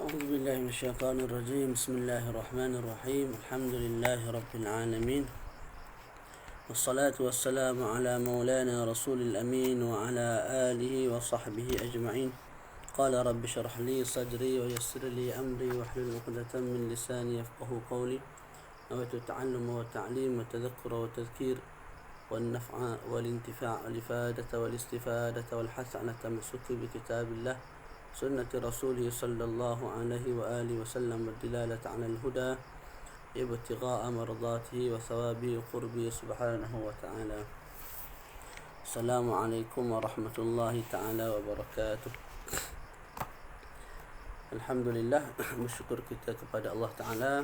أعوذ بالله من الشيطان الرجيم. بسم الله الرحمن الرحيم. الحمد لله رب العالمين، والصلاة والسلام على مولانا رسول الأمين وعلى آله وصحبه أجمعين. قال رب اشرح لي صدري ويسر لي أمري واحلل عقدة من لساني يفقه قولي. نويت التعلم والتعليم والتذكر والتذكير والنفع والانتفاع والإفادة والاستفادة والحث على التمسك بكتاب الله سنة رسوله صلى الله عليه وآله وسلم والدلالة على الهدى ابتغاء مرضاته وثوابه وقربه سبحانه وتعالى. السلام عليكم ورحمة الله تعالى وبركاته. Alhamdulillah, bersyukur kita kepada Allah Ta'ala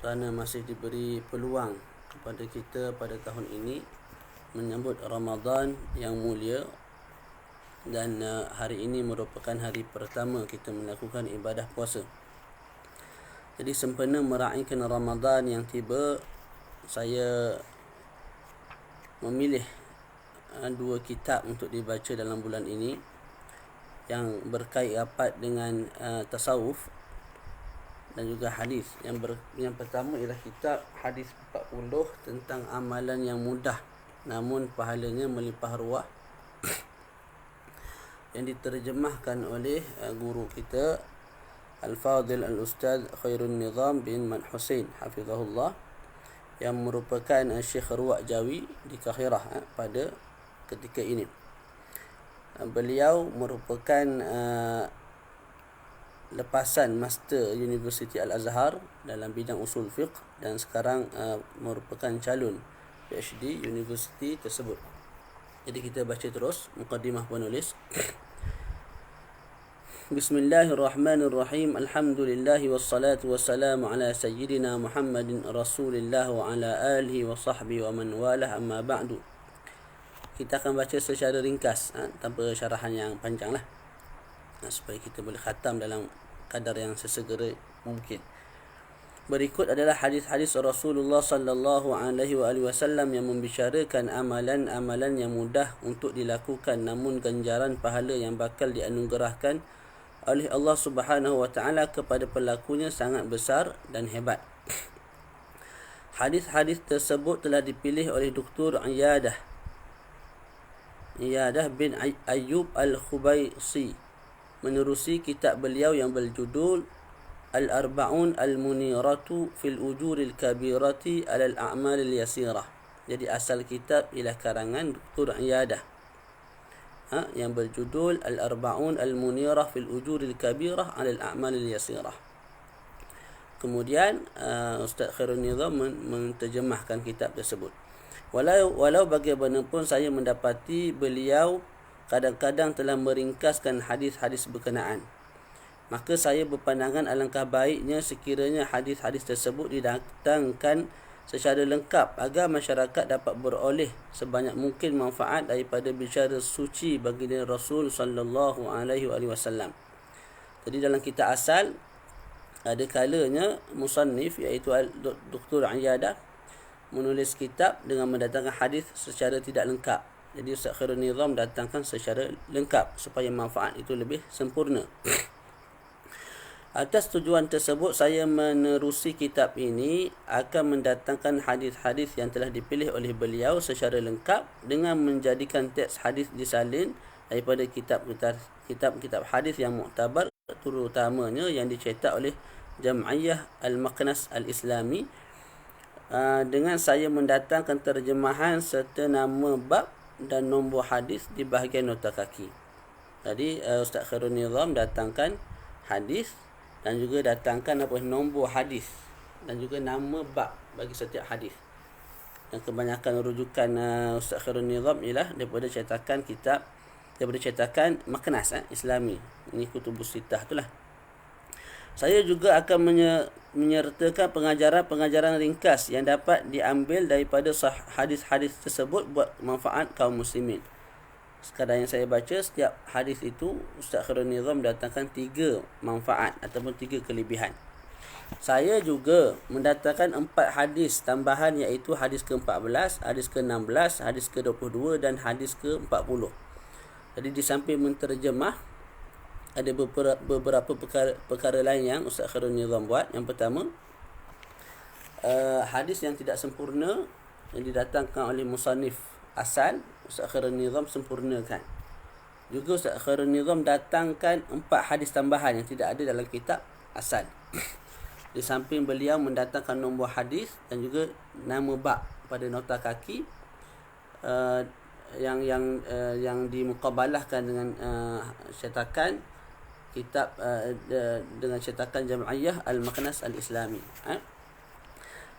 kerana masih diberi peluang kepada kita pada tahun ini menyambut Ramadan yang mulia. Dan hari ini merupakan hari pertama kita melakukan ibadah puasa. Jadi sempena meraihkan Ramadan yang tiba, saya memilih dua kitab untuk dibaca dalam bulan ini yang berkait rapat dengan tasawuf dan juga hadis. Yang pertama ialah kitab Hadis 40 tentang amalan yang mudah namun pahalanya melimpah ruah, yang diterjemahkan oleh guru kita Al-Fadil Al-Ustaz Khairun Nizam bin Man Hussein hafizahullah, yang merupakan Syekh Ruwaq Jawi di Kahirah pada ketika ini. Beliau merupakan lepasan Master University Al-Azhar dalam bidang usul fiqh dan sekarang merupakan calon PhD universiti tersebut. Jadi kita baca terus mukadimah penulis. Bismillahirrahmanirrahim. Alhamdulillah wassalatu wassalamu ala sayyidina Muhammadin Rasulillah wa ala alihi wa sahbihi wa man walah, amma ba'du. Kita akan baca secara ringkas tanpa syarahan yang panjang lah, supaya kita boleh khatam dalam kadar yang sesegera mungkin. Berikut adalah hadis-hadis Rasulullah sallallahu alaihi wasallam yang membicarakan amalan-amalan yang mudah untuk dilakukan namun ganjaran pahala yang bakal dianugerahkan oleh Allah Subhanahu wa taala kepada pelakunya sangat besar dan hebat. Hadis-hadis tersebut telah dipilih oleh Dr. Iyadah bin Ayyub Al-Khubaisi menerusi kitab beliau yang berjudul Al-Arba'un Al-Muniratu fil Ujuril Kabirati Alal A'malil Yasirah. Jadi asal kitab ialah karangan Dr. Iyadah yang berjudul Al-Arba'un Al-Munirah fil Ujuril Kabirah Alal A'malil Yasirah. Kemudian Ustaz Khairun Nizam menterjemahkan kitab tersebut. Walau bagaimanapun saya mendapati beliau kadang-kadang telah meringkaskan hadis-hadis berkenaan, maka saya berpandangan alangkah baiknya sekiranya hadis-hadis tersebut didatangkan secara lengkap agar masyarakat dapat beroleh sebanyak mungkin manfaat daripada bicara suci baginda Rasul sallallahu alaihi wasallam. Jadi dalam kitab asal ada kalanya musannif iaitu Dr. Iyadah menulis kitab dengan mendatangkan hadis secara tidak lengkap. Jadi Ustaz Khairun Nizam datangkan secara lengkap supaya manfaat itu lebih sempurna. Atas tujuan tersebut, saya menerusi kitab ini akan mendatangkan hadis-hadis yang telah dipilih oleh beliau secara lengkap dengan menjadikan teks hadis disalin daripada kitab-kitab hadis yang muktabar, terutamanya yang dicetak oleh Jam'iyah Al-Maqnas Al-Islami, dengan saya mendatangkan terjemahan serta nama bab dan nombor hadis di bahagian nota kaki. Jadi Ustaz Khairun Nizam datangkan hadis dan juga datangkan nombor hadis dan juga nama bab bagi setiap hadis. Dan kebanyakan rujukan Ustaz Khairun Nizam ialah daripada cetakan Maqnas Islami. Ini Kutubus Sittah itulah. Saya juga akan menyertakan pengajaran ringkas yang dapat diambil daripada hadis-hadis tersebut buat manfaat kaum muslimin. Sekadar yang saya baca, setiap hadis itu Ustaz Khairun Nizam datangkan 3 manfaat ataupun 3 kelebihan. Saya juga mendatangkan 4 hadis tambahan, iaitu hadis ke-14, hadis ke-16, hadis ke-22 dan hadis ke-40. Jadi di samping menterjemah ada beberapa perkara lain yang Ustaz Khairul Nizam buat. Yang pertama, hadis yang tidak sempurna yang didatangkan oleh musannif asal, Ustaz Khairul Nizam sempurnakan. Juga Ustaz Khairul Nizam datangkan 4 hadis tambahan yang tidak ada dalam kitab asal. Di samping beliau mendatangkan nombor hadis dan juga nama bab pada nota kaki yang dimuqabalahkan dengan cetakan kitab dengan cetakan Jam'iyah Al-Maqnas Al-Islami.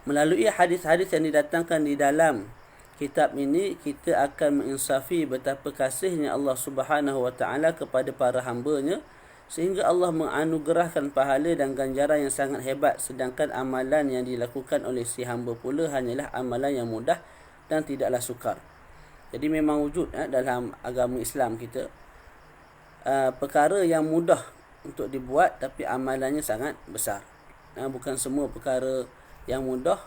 Melalui hadis-hadis yang didatangkan di dalam kitab ini, kita akan menginsafi betapa kasihnya Allah Subhanahu wa taala kepada para hamba-Nya, sehingga Allah menganugerahkan pahala dan ganjaran yang sangat hebat, sedangkan amalan yang dilakukan oleh si hamba pula hanyalah amalan yang mudah dan tidaklah sukar. Jadi memang wujud dalam agama Islam kita perkara yang mudah untuk dibuat tapi amalannya sangat besar. Bukan semua perkara yang mudah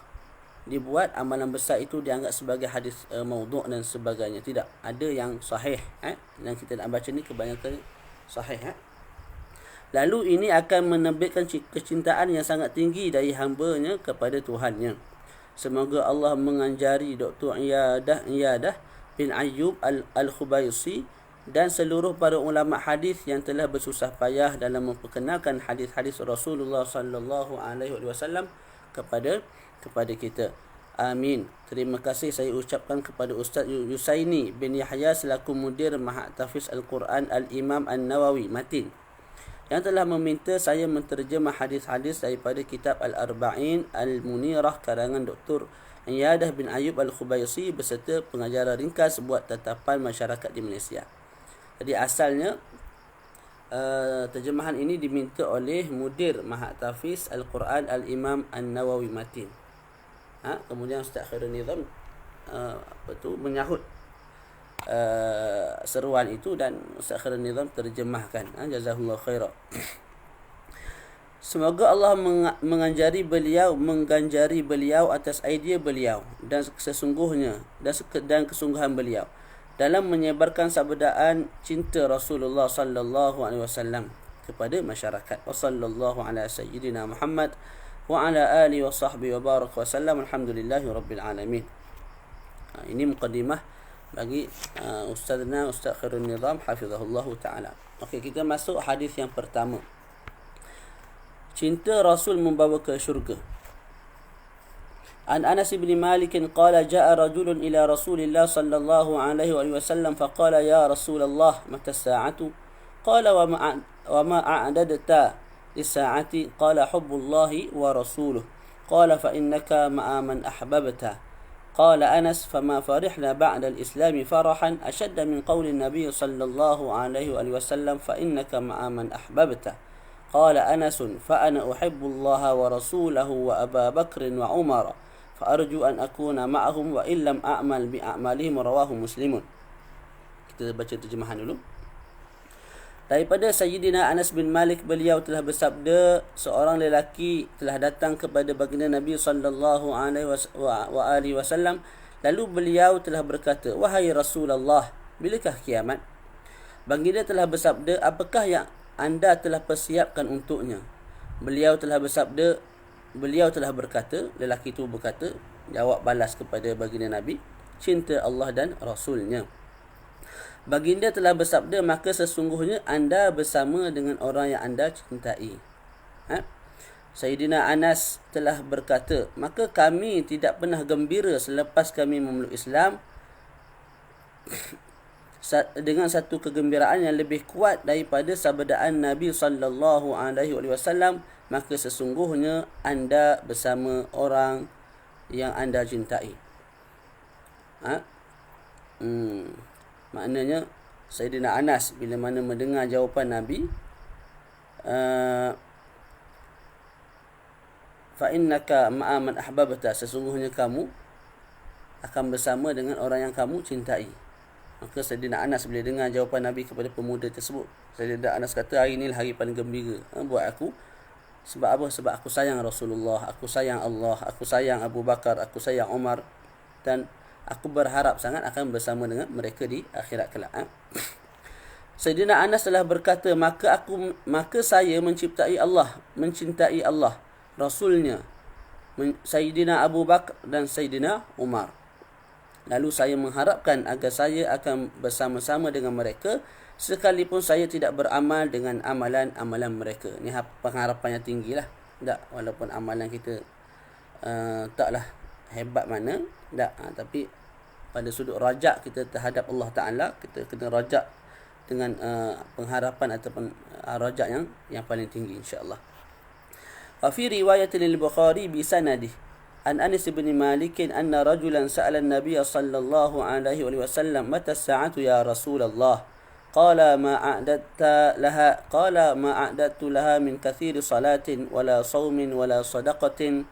dibuat amalan besar itu dianggap sebagai hadis maudhu' dan sebagainya. Tidak, ada yang sahih. Yang kita nak baca ni kebanyakan sahih. Lalu ini akan menerbitkan kecintaan yang sangat tinggi dari hamba-Nya kepada Tuhan-Nya. Semoga Allah menganjari Dr. Iyadah bin Ayyub Al-Khubaisi dan seluruh para ulama hadis yang telah bersusah payah dalam memperkenalkan hadis-hadis Rasulullah sallallahu alaihi wasallam kepada kita. Amin. Terima kasih saya ucapkan kepada Ustaz Yusaini bin Yahya selaku mudir Mahat Tahfiz Al-Quran Al-Imam An-Nawawi Matin, yang telah meminta saya menterjemah hadis-hadis daripada kitab Al-Arba'in Al-Munirah karangan Dr. Iyadah bin Ayyub Al-Khubaisi beserta pengajaran ringkas buat tatapan masyarakat di Malaysia. Jadi asalnya terjemahan ini diminta oleh mudir Mahat Tahfiz Al-Quran Al-Imam An-Nawawi Matin. Kemudian Ustaz Khairul Nizam menyahut seruan itu dan Ustaz Khairul Nizam terjemahkan. Jazakumullah khairah. Semoga Allah mengganjari beliau atas idea beliau dan sesungguhnya dan kesungguhan beliau dalam menyebarkan sabdaan cinta Rasulullah sallallahu alaihi wasallam kepada masyarakat. Wassallallahu ala sayyidina Muhammad wa ala alihi wa sahbihi wa baraka wa sallam. Alhamdulillahi rabbil alamin. Ini mukadimah bagi ustazna Ustaz Khairul Nizam hafizahullah taala. Okey, kita masuk hadis yang pertama. Cinta Rasul membawa ke syurga. An Anas bin Malik qala jaa rajulun ila Rasulillah sallallahu alaihi wasallam faqala ya Rasulullah mata as-sa'atu qala wa ma a'dadta lis-sa'ati qala hubbullahi wa rasuluhu qala fa innaka ma'a man ahbabta qala Anas fama farihna ba'da al-islam farahan ashadda min qawli an-nabiy sallallahu alaihi wasallam fa innaka ma'a man ahbabta qala Anas fa ana uhibbu Allah wa rasulahu wa Abu Bakr wa Umar فأرجو أن أكون معهم وإن لم أعمل بأعمالهم رواه مسلم. Kita baca terjemahan dulu. Daripada Sayyidina Anas bin Malik, beliau telah bersabda, seorang lelaki telah datang kepada baginda Nabi sallallahu alaihi wasallam, lalu beliau telah berkata, wahai Rasulullah, bilakah kiamat? Baginda telah bersabda, apakah yang anda telah persiapkan untuknya? Beliau telah berkata, lelaki itu berkata, jawab balas kepada baginda Nabi, cinta Allah dan Rasulnya. Baginda telah bersabda, maka sesungguhnya anda bersama dengan orang yang anda cintai. Sayyidina Anas telah berkata, maka kami tidak pernah gembira selepas kami memeluk Islam dengan satu kegembiraan yang lebih kuat daripada sabdaan Nabi sallallahu alaihi wasallam, maka sesungguhnya anda bersama orang yang anda cintai. Maknanya Sayyidina Anas bila mana mendengar jawapan Nabi, fa innaka ma'a man ahbabta, sesungguhnya kamu akan bersama dengan orang yang kamu cintai. Maka Sayyidina Anas bila dengar jawapan Nabi kepada pemuda tersebut, Sayyidina Anas kata, hari inilah hari paling gembira buat aku. Sebab apa? Sebab aku sayang Rasulullah, aku sayang Allah, aku sayang Abu Bakar, aku sayang Umar, dan aku berharap sangat akan bersama dengan mereka di akhirat kelak. Sayyidina Anas telah berkata, maka saya mencintai Allah, Rasulnya, Sayyidina Abu Bakar dan Sayyidina Umar. Lalu saya mengharapkan agar saya akan bersama-sama dengan mereka sekalipun saya tidak beramal dengan amalan-amalan mereka. Ni pengharapan yang tinggi lah. Tak, walaupun amalan kita taklah hebat mana, tak, tapi pada sudut rajak kita terhadap Allah Ta'ala, kita kena rajak dengan pengharapan ataupun rajak yang paling tinggi, insyaAllah. Wa fi riwayatin al-Bukhari bi sanadih an Anas bin Malik anna rajulan sa'ala an-nabiy sallallahu alaihi wasallam mata as-sa'atu ya Rasulullah qala ma a'dadtu laha min kathiri salatin wala sawmin wala sadaqatin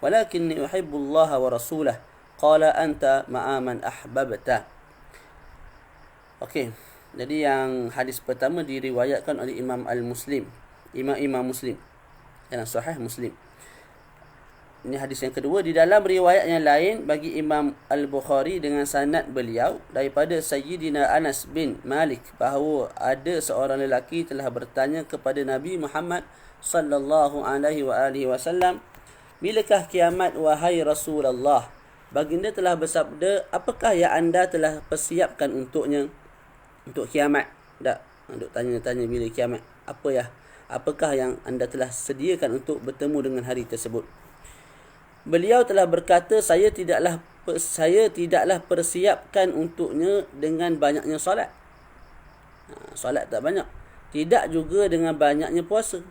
walakinni uhibbu Allah wa rasulahu qala anta ma'a man ahbabta. Okey, jadi yang hadis pertama diriwayatkan oleh Imam Muslim dalam Sahih Muslim. Ini hadis yang kedua. Di dalam riwayat yang lain bagi Imam Al-Bukhari dengan sanad beliau daripada Sayyidina Anas bin Malik bahawa ada seorang lelaki telah bertanya kepada Nabi Muhammad sallallahu alaihi wasallam, bilakah kiamat wahai Rasulullah? Baginda telah bersabda, apakah yang anda telah persiapkan untuknya, untuk kiamat? Tak, untuk tanya-tanya bila kiamat. Apakah yang anda telah sediakan untuk bertemu dengan hari tersebut? Beliau telah berkata, saya tidaklah persiapkan untuknya dengan banyaknya solat. Solat tak banyak. Tidak juga dengan banyaknya puasa.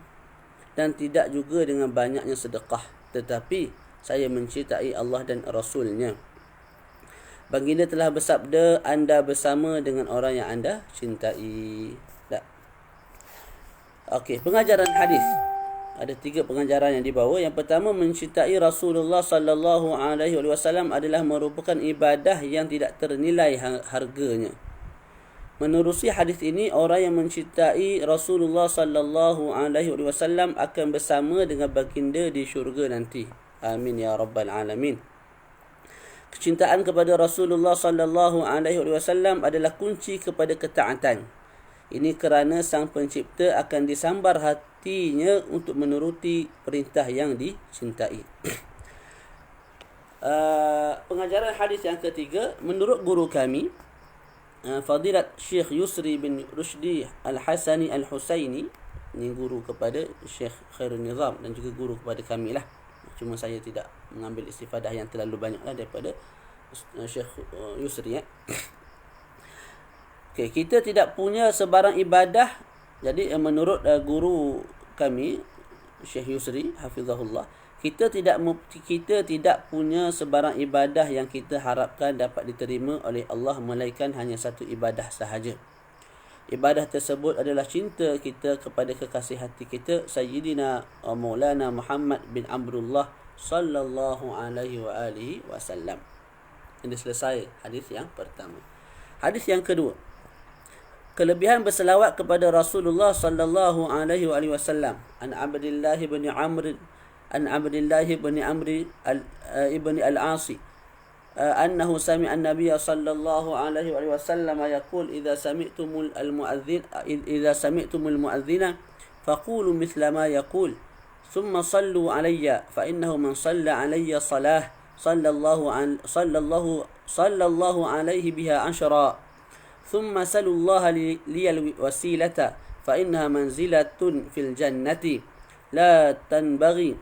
Dan tidak juga dengan banyaknya sedekah. Tetapi saya mencintai Allah dan Rasulnya. Baginda telah bersabda, anda bersama dengan orang yang anda cintai. Tak. Okey, pengajaran hadis. Ada 3 pengajaran yang dibawa. Yang pertama, mencintai Rasulullah sallallahu alaihi wasallam adalah merupakan ibadah yang tidak ternilai harganya. Menerusi hadis ini, orang yang mencintai Rasulullah sallallahu alaihi wasallam akan bersama dengan baginda di syurga nanti. Amin ya rabbal alamin. Kecintaan kepada Rasulullah sallallahu alaihi wasallam adalah kunci kepada ketaatan. Ini kerana Sang Pencipta akan disambar hatinya untuk menuruti perintah yang dicintai. Pengajaran hadis yang ketiga, menurut guru kami, Fadilat Syekh Yusri bin Rushdi Al-Hasani Al-Husaini, ini guru kepada Syekh Khairul Nizam dan juga guru kepada kami lah. Cuma saya tidak mengambil istifadah yang terlalu banyak lah daripada Syekh Yusri. Okay, kita tidak punya sebarang ibadah. Jadi menurut guru kami Syekh Yusri hafizahullah, kita tidak punya sebarang ibadah yang kita harapkan dapat diterima oleh Allah melainkan hanya satu ibadah sahaja. Ibadah tersebut adalah cinta kita kepada kekasih hati kita, Sayyidina Maulana Muhammad bin Abdullah sallallahu alaihi wasallam. Ini selesai hadis yang pertama. Hadis yang kedua, kelebihan berselawat kepada Rasulullah sallallahu alaihi wasallam. An Abdullah bin Amr ibn al-Asi أنه سمع النبي صلى الله عليه وسلم يقول إذا سمعتم المؤذن فقولوا مثل ما يقول ثم صلوا علي فإنه من صلى علي صلاة صلى الله عليه بها عشرا ثم سلوا الله لي الوسيلة فإنها منزلة في الجنة لا تنبغي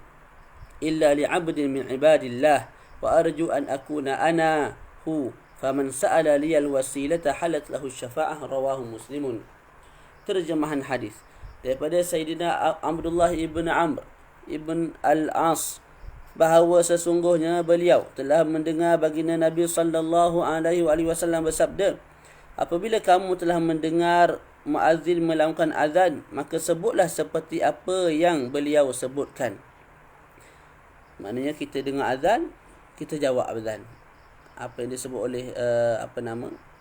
إلا لعبد من عباد الله وأرجو أن أكون أنا هو فمن سأل لي الوسيلة حلت له الشفاعة رواه مسلم. Terjemahan hadis daripada Sayyidina Abdullah ibn Amr ibn al-As bahawa sesungguhnya beliau telah mendengar baginda Nabi sallallahu alaihi wasallam bersabda, apabila kamu telah mendengar muazzin melakukan azan, maka sebutlah seperti apa yang beliau sebutkan. Maknanya kita dengar azan, kita jawab azan. Apa yang disebut oleh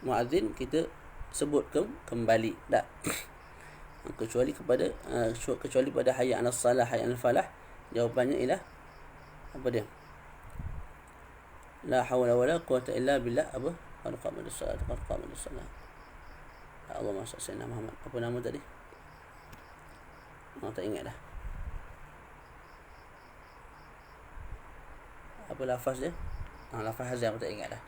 muazzin, kita sebut kembali. Tak. Kecuali pada hayya 'alas salah, hayya 'alal falah, jawapannya ialah apa dia? La haula wala quwata illa billah. Apa? Qad qamatis salat. Allahumma salli ala Muhammad. Apa nama tadi? Tak ingat dah. Apa lafaz dia? Lafaz Hazan aku tak ingat dah.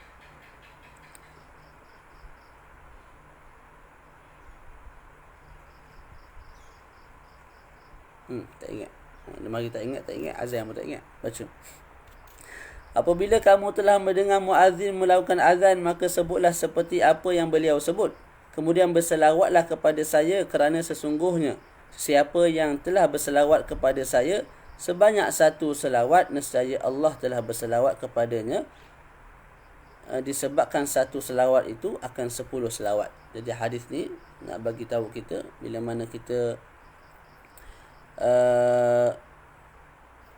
Tak ingat. Mari tak ingat. Azan pun tak ingat. Baca. Apabila kamu telah mendengar muazzin melakukan azan, maka sebutlah seperti apa yang beliau sebut. Kemudian berselawatlah kepada saya, kerana sesungguhnya siapa yang telah berselawat kepada saya sebanyak satu selawat, nescaya Allah telah berselawat kepadanya. Disebabkan satu selawat itu akan 10 selawat. Jadi hadis ni nak bagi tahu kita, bila mana kita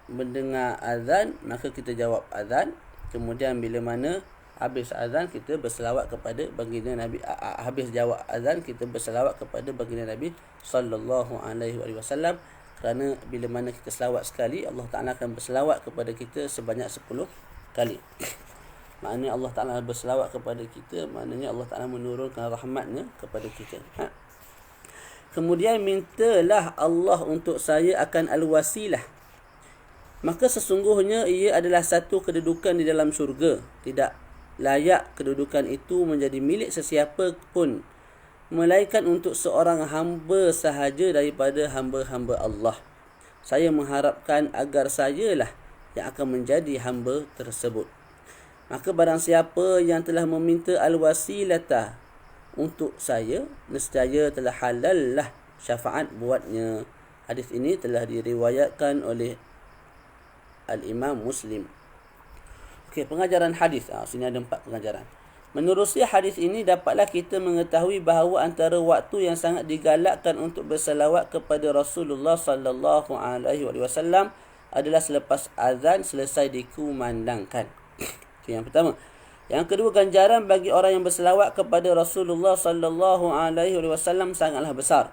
mendengar azan, maka kita jawab azan. Kemudian bila mana habis azan, kita berselawat kepada baginda Nabi. Habis jawab azan, kita berselawat kepada baginda Nabi sallallahu alaihi wasallam. Kerana bila mana kita selawat sekali, Allah Ta'ala akan berselawat kepada kita sebanyak 10 kali. Maknanya Allah Ta'ala berselawat kepada kita, maknanya Allah Ta'ala menurunkan rahmatnya kepada kita. Kemudian mintalah Allah untuk saya akan al-wasilah, maka sesungguhnya ia adalah satu kedudukan di dalam syurga. Tidak layak kedudukan itu menjadi milik sesiapa pun, melainkan untuk seorang hamba sahaja daripada hamba-hamba Allah. Saya mengharapkan agar sayalah yang akan menjadi hamba tersebut. Maka barang siapa yang telah meminta al-wasilata untuk saya, nescaya telah halal lah syafaat buatnya. Hadis ini telah diriwayatkan oleh Al-Imam Muslim. Okey, pengajaran hadis. Sini ada 4 pengajaran. Menerusi hadis ini, dapatlah kita mengetahui bahawa antara waktu yang sangat digalakkan untuk berselawat kepada Rasulullah sallallahu alaihi wasallam adalah selepas azan selesai dikumandangkan. Itu yang pertama. Yang kedua, ganjaran bagi orang yang berselawat kepada Rasulullah sallallahu alaihi wasallam sangatlah besar.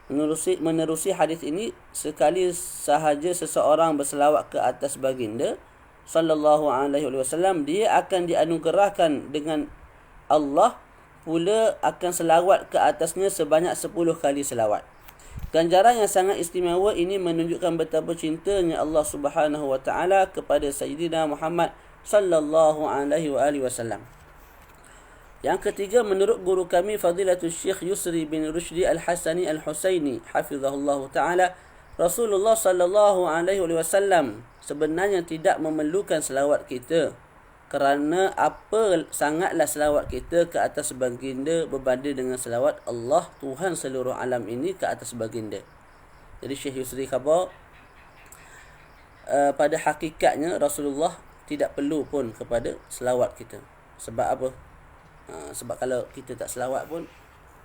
Menerusi hadis ini, sekali sahaja seseorang berselawat ke atas baginda sallallahu alaihi wasallam, dia akan dianugerahkan dengan Allah pula akan selawat ke atasnya sebanyak 10 kali selawat. Ganjaran yang sangat istimewa ini menunjukkan betapa cintanya Allah Subhanahu wa taala kepada Sayyidina Muhammad sallallahu alaihi wasallam. Yang ketiga, menurut guru kami Fadilatul Syekh Yusri bin Rushdi Al-Hasani Al-Husaini hafizahullah taala, Rasulullah sallallahu alaihi wasallam sebenarnya tidak memerlukan selawat kita, kerana apa sangatlah selawat kita ke atas baginda berbanding dengan selawat Allah Tuhan seluruh alam ini ke atas baginda. Jadi Syekh Yusri khabar, pada hakikatnya Rasulullah tidak perlu pun kepada selawat kita. Sebab apa? Sebab kalau kita tak selawat pun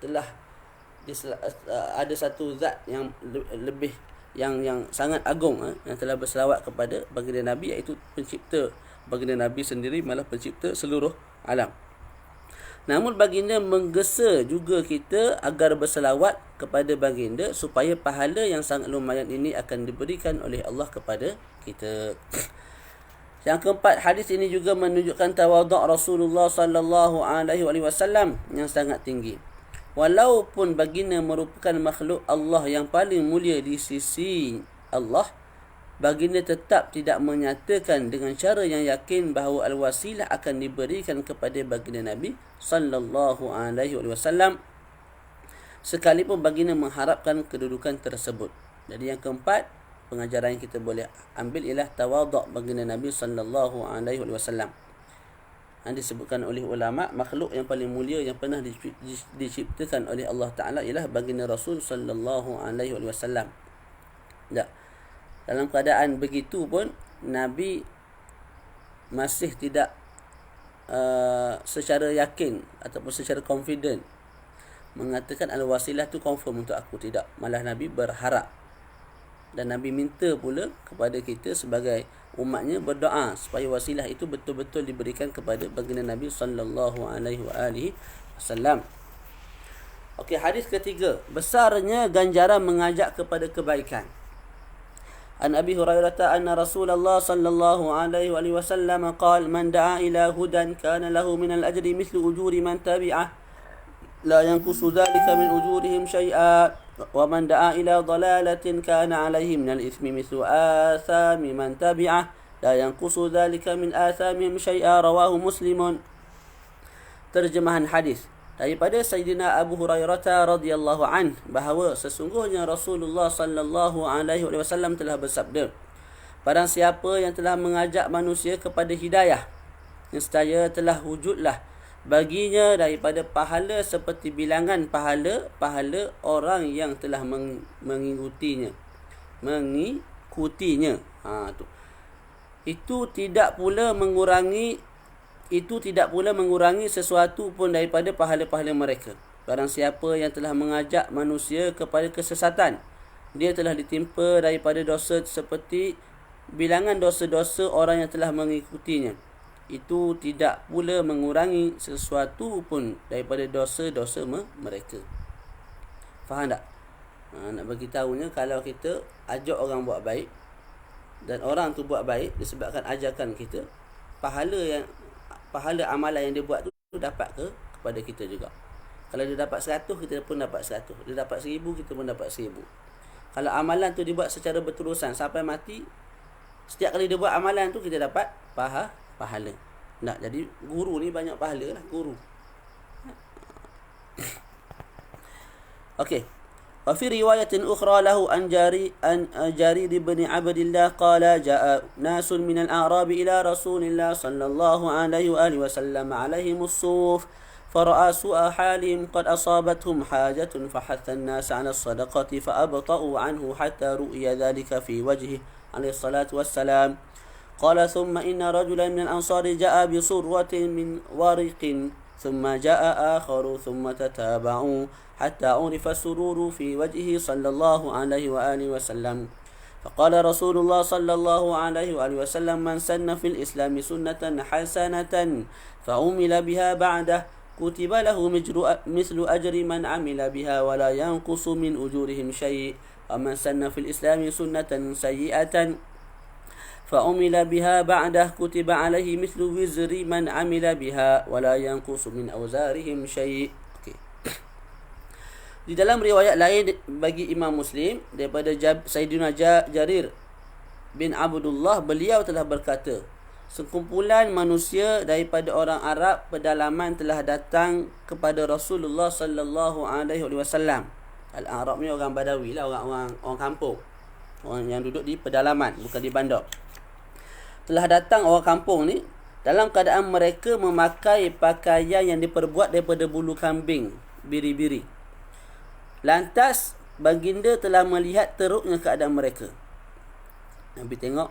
telah ada satu zat yang lebih yang sangat agung yang telah berselawat kepada baginda Nabi, iaitu pencipta baginda Nabi sendiri, malah pencipta seluruh alam. Namun baginda menggesa juga kita agar berselawat kepada baginda supaya pahala yang sangat lumayan ini akan diberikan oleh Allah kepada kita. Yang keempat, hadis ini juga menunjukkan tawaduk Rasulullah sallallahu alaihi wasallam yang sangat tinggi. Walaupun baginda merupakan makhluk Allah yang paling mulia di sisi Allah, baginda tetap tidak menyatakan dengan cara yang yakin bahawa al-wasilah akan diberikan kepada baginda Nabi sallallahu alaihi wasallam, sekalipun baginda mengharapkan kedudukan tersebut. Jadi yang keempat, pengajaran yang kita boleh ambil ialah tawaduk baginda Nabi sallallahu alaihi wasallam. Disebutkan oleh ulama, makhluk yang paling mulia yang pernah diciptakan oleh Allah Taala ialah baginda Rasul sallallahu alaihi wasallam. Dalam keadaan begitu pun Nabi masih tidak secara yakin ataupun secara confident mengatakan al-wasilah tu confirm untuk aku. Tidak, malah Nabi berharap. Dan Nabi minta pula kepada kita sebagai umatnya berdoa supaya wasilah itu betul-betul diberikan kepada baginda Nabi sallallahu alaihi wasallam. Okey, hadis ketiga, besarnya ganjaran mengajak kepada kebaikan. An Abi Hurairah anna Rasulullah sallallahu alaihi wasallam qala, man da'a ila hudan kana lahu min al-ajri mithlu ujuri man tabi'ah لا ينقص ذلك من أجورهم شيئا ومن دعا إلى ضلالة كان عليه من الإثم مثل آثام من تبعه لا ينقص ذلك من آثامهم شيئا رواه مسلم. Terjemahan hadis daripada Sayyidina Abu Hurairah radhiyallahu an bahawa sesungguhnya Rasulullah sallallahu alaihi wasallam telah bersabda, barang siapa yang telah mengajak manusia kepada hidayah, nescaya telah wujudlah baginya daripada pahala seperti bilangan pahala orang yang telah mengikutinya. Itu tidak pula mengurangi sesuatu pun daripada pahala-pahala mereka. Barang siapa yang telah mengajak manusia kepada kesesatan, dia telah ditimpa daripada dosa seperti bilangan dosa-dosa orang yang telah mengikutinya. Itu tidak pula mengurangi sesuatu pun daripada dosa-dosa mereka. Faham tak? Nak bagi tahunya, kalau kita ajak orang buat baik dan orang tu buat baik disebabkan ajakan kita, pahala amalan yang dia buat tu dapat kepada kita juga. Kalau dia dapat 100, kita pun dapat 100. Dia dapat 1000, kita pun dapat 1000. Kalau amalan tu dibuat secara berterusan sampai mati, setiap kali dia buat amalan tu kita dapat pahala. Nah, jadi guru ni banyak pahala lah, guru. Okey. Wa fi riwayatin ukhra lahu an Jarir bin Abdillah qala jaa nasun min al-a'rab ila Rasulillah sallallahu alaihi wa alihi wasallam alaihim as-suf fara'a su'a halihim qad asabathum hajatun fahatha an-nas 'ala as-sadaqati fa'abta'u 'anhu hatta ru'ya dhalika fi wajhihi alaihi salatu wassalam. قال ثم إن رجلا من الأنصار جاء بصرة من ورق ثم جاء آخر ثم تتابعوا حتى عرف السرور في وجهه صلى الله عليه وآله وسلم. فقال رسول الله صلى الله عليه وآله وسلم من سن في الإسلام سنة حسنة فعمل بها بعده كتب له مثل أجر من عمل بها ولا ينقص من أجورهم شيء ومن سن في الإسلام سنة سيئة فعمل بها بعده كتب عليه مثل وزر من عمل بها ولا ينقص من أوزارهم شيء. Di dalam riwayat lain bagi Imam Muslim daripada Sayyidina Jarir bin Abdullah, beliau telah berkata, sekumpulan manusia daripada orang Arab pedalaman telah datang kepada Rasulullah sallallahu alaihi wasallam. Al-Arab ni orang Badawi lah, orang kampung, orang yang duduk di pedalaman, bukan di bandar. Telah datang orang kampung ni dalam keadaan mereka memakai pakaian yang diperbuat daripada bulu kambing biri-biri. Lantas baginda telah melihat teruknya keadaan mereka. Nabi tengok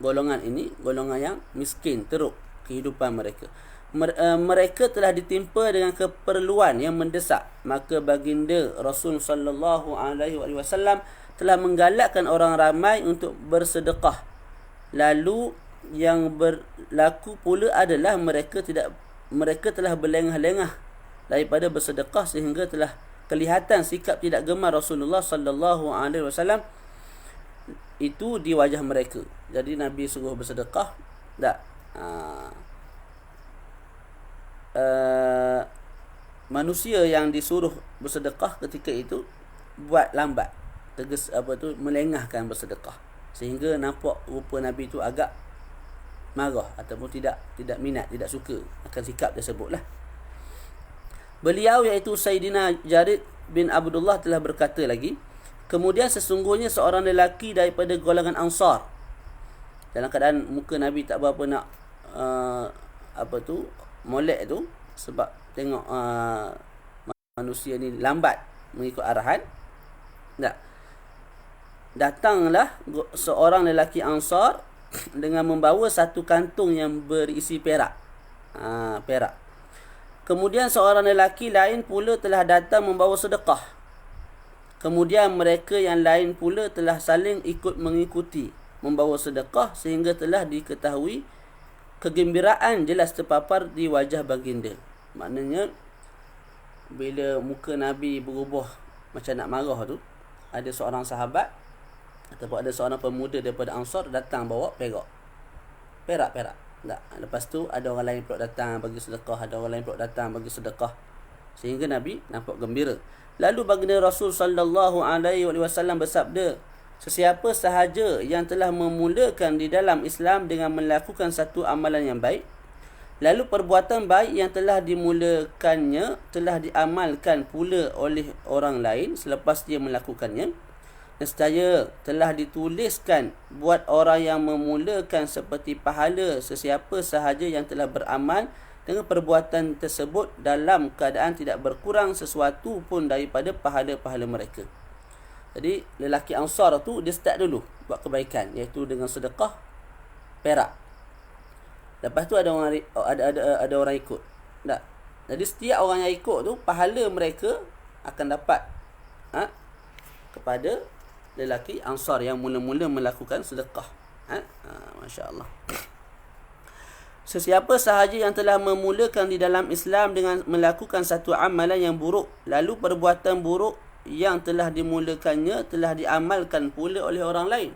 golongan ini, golongan yang miskin, teruk kehidupan mereka. Mereka telah ditimpa dengan keperluan yang mendesak. Maka baginda Rasul sallallahu alaihi wasallam telah menggalakkan orang ramai untuk bersedekah. Lalu yang berlaku pula adalah mereka telah berlengah-lengah daripada bersedekah sehingga telah kelihatan sikap tidak gemar Rasulullah sallallahu alaihi wasallam itu di wajah mereka. Jadi Nabi suruh bersedekah, tak? Manusia yang disuruh bersedekah ketika itu buat lambat, melengahkan bersedekah, sehingga nampak rupa Nabi itu agak marah ataupun tidak minat, tidak suka akan sikap tersebutlah. Beliau iaitu Sayyidina Jarir bin Abdullah telah berkata lagi, kemudian sesungguhnya seorang lelaki daripada golongan Ansar, dalam keadaan muka Nabi tak berapa nak molek tu, sebab tengok manusia ni lambat mengikut arahan. Tak, datanglah seorang lelaki Ansar dengan membawa satu kantung yang berisi perak. Perak. Kemudian seorang lelaki lain pula telah datang membawa sedekah. Kemudian mereka yang lain pula telah saling ikut mengikuti membawa sedekah, sehingga telah diketahui kegembiraan jelas terpapar di wajah baginda. Maknanya bila muka Nabi berubah macam nak marah tu, ada seorang sahabat ataupun ada seorang pemuda daripada Ansar datang bawa perak. Tak. Lepas tu ada orang lain pula datang bagi sedekah, ada orang lain pula datang bagi sedekah. sehingga Nabi nampak gembira. Lalu baginda Rasul sallallahu alaihi wasallam bersabda, sesiapa sahaja yang telah memulakan di dalam Islam dengan melakukan satu amalan yang baik, lalu perbuatan baik yang telah dimulakannya telah diamalkan pula oleh orang lain selepas dia melakukannya, nescaya telah dituliskan buat orang yang memulakan seperti pahala sesiapa sahaja yang telah beramal dengan perbuatan tersebut dalam keadaan tidak berkurang sesuatu pun daripada pahala-pahala mereka. Jadi lelaki Ansar tu dia start dulu buat kebaikan, iaitu dengan sedekah perak. Lepas tu ada orang ikut. Tak. Jadi setiap orang yang ikut tu pahala mereka akan dapat kepada lelaki Ansar yang mula-mula melakukan sedekah. Masya-Allah. Sesiapa sahaja yang telah memulakan di dalam Islam dengan melakukan satu amalan yang buruk, lalu perbuatan buruk yang telah dimulakannya telah diamalkan pula oleh orang lain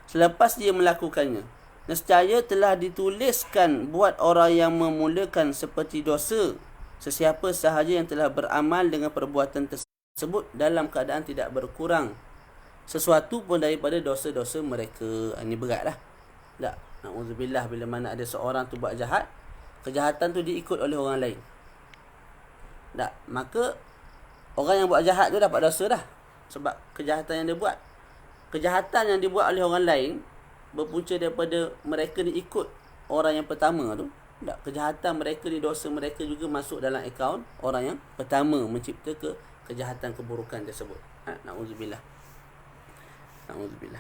selepas dia melakukannya, nescaya telah dituliskan buat orang yang memulakan seperti dosa sesiapa sahaja yang telah beramal dengan perbuatan tersebut dalam keadaan tidak berkurang sesuatu pun daripada dosa-dosa mereka. Ini beratlah. Tak. Na'udzubillah, bila mana ada seorang tu buat jahat, kejahatan tu diikut oleh orang lain. Tak. Maka orang yang buat jahat tu dapat dosa dah. Sebab kejahatan yang dia buat. Kejahatan yang dibuat oleh orang lain berpunca daripada mereka ni ikut orang yang pertama tu. Tak. Kejahatan mereka ni, dosa mereka juga masuk dalam akaun orang yang pertama mencipta kejahatan keburukan tersebut. Na'udzubillah. Na'udzubillah.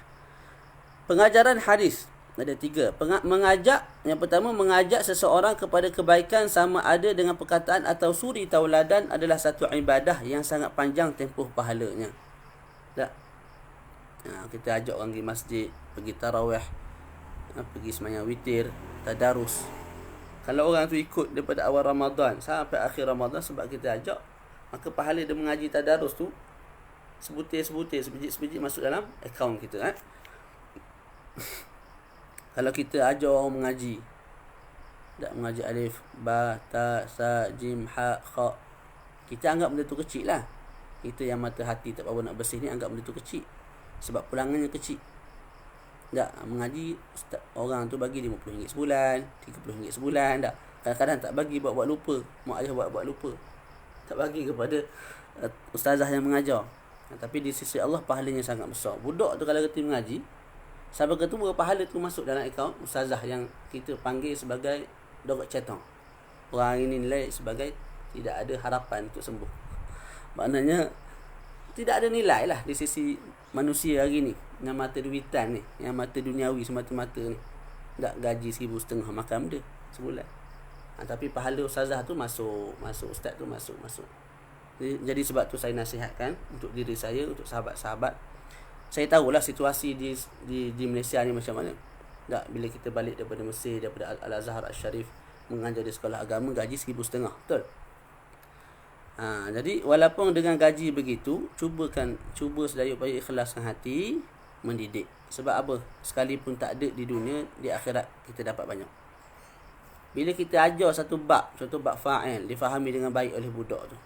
Pengajaran hadis ada 3. Mengajak, yang pertama, mengajak seseorang kepada kebaikan sama ada dengan perkataan atau suri tauladan adalah satu ibadah yang sangat panjang tempoh pahalanya. Tak? Kita ajak orang pergi masjid, pergi tarawih, pergi sembahyang witir, tadarus. Kalau orang tu ikut daripada awal Ramadan sampai akhir Ramadan sebab kita ajak, maka pahala dia mengaji tadarus tu sebutir-sebutir, sebiji-sebiji masuk dalam akaun kita. Kalau kita ajar orang mengaji, tak mengaji alif, ba, ta, sa, jim, ha, kha, kita anggap benda tu kecil lah. Kita yang mata hati tak apa nak bersih ni anggap benda tu kecil sebab pulangannya kecil. Tak, mengaji orang tu bagi RM50 sebulan, RM30 sebulan. Tak, kadang-kadang tak bagi, buat-buat lupa. Mak ayah buat-buat lupa, tak bagi kepada ustazah yang mengajar. Tapi di sisi Allah pahalanya sangat besar. Budak tu kalau kita mengaji sampai ketemu pahala tu masuk dalam akaun ustazah yang kita panggil sebagai dogat cetong. Orang ini nilai sebagai tidak ada harapan untuk sembuh. Maknanya tidak ada nilai lah di sisi manusia hari ni, yang mata duitan ni, yang mata duniawi semata-mata ni. Tak, gaji RM1,500 makan benda sebulan. Tapi pahala ustazah tu masuk, ustaz tu masuk. Jadi sebab tu saya nasihatkan untuk diri saya, untuk sahabat-sahabat. Saya tahulah situasi di Malaysia ni macam mana. Tak, bila kita balik daripada Mesir, daripada Al-Azhar Al-Sharif, mengajar di sekolah agama, gaji RM1,500. Betul? Jadi walaupun dengan gaji begitu, cuba sedaya upaya ikhlaskan hati, mendidik. Sebab apa? Sekalipun tak ada di dunia, di akhirat kita dapat banyak. Bila kita ajar satu bab, contoh bab fa'il, difahami dengan baik oleh budak tu.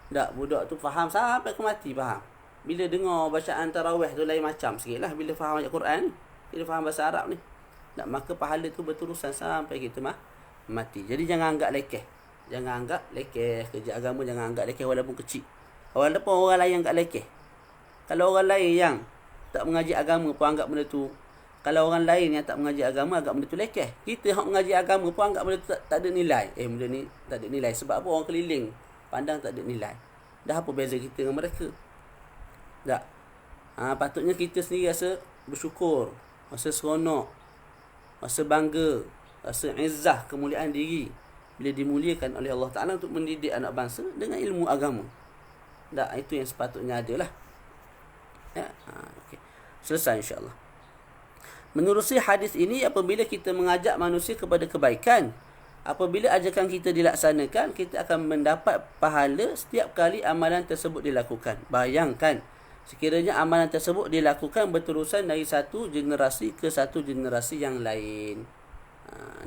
Tak, budak tu faham sampai ke mati faham. Bila dengar bacaan tarawih tu lain macam sikit lah. Bila faham ayat Quran ni, bila faham bahasa Arab ni, tak, maka pahala tu berterusan sampai kita mati. Jadi jangan anggap lekeh. Kerja agama jangan anggap lekeh walaupun kecil. Walaupun orang lain anggap lekeh. Kalau orang lain yang tak mengaji agama pun anggap benda tu, kalau orang lain yang tak mengaji agama anggap benda tu lekeh, kita yang mengaji agama pun anggap benda tu tak ada nilai. Benda ni tak ada nilai. Sebab apa? Orang keliling pandang tak ada nilai. Dah apa beza kita dengan mereka? Tak. Patutnya kita sendiri rasa bersyukur, rasa seronok, rasa bangga, rasa izzah, kemuliaan diri bila dimuliakan oleh Allah Ta'ala untuk mendidik anak bangsa dengan ilmu agama. Tak, itu yang sepatutnya ada lah. Ya, okay. Selesai insyaAllah. Menerusi hadis ini, apabila kita mengajak manusia kepada kebaikan, apabila ajakan kita dilaksanakan, kita akan mendapat pahala setiap kali amalan tersebut dilakukan. Bayangkan, sekiranya amalan tersebut dilakukan berterusan dari satu generasi ke satu generasi yang lain.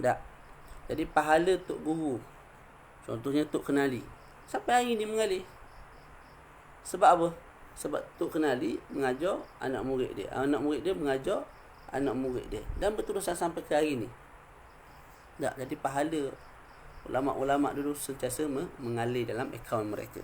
Tak. Jadi pahala Tok Guru, contohnya Tok Kenali, Sampai hari ni mengalir. Sebab apa? Sebab Tok Kenali mengajar anak murid dia. Anak murid dia mengajar anak murid dia. Dan berterusan sampai ke hari ni. Tak, jadi pahala ulama-ulama dulu sentiasa mengalir dalam akaun mereka.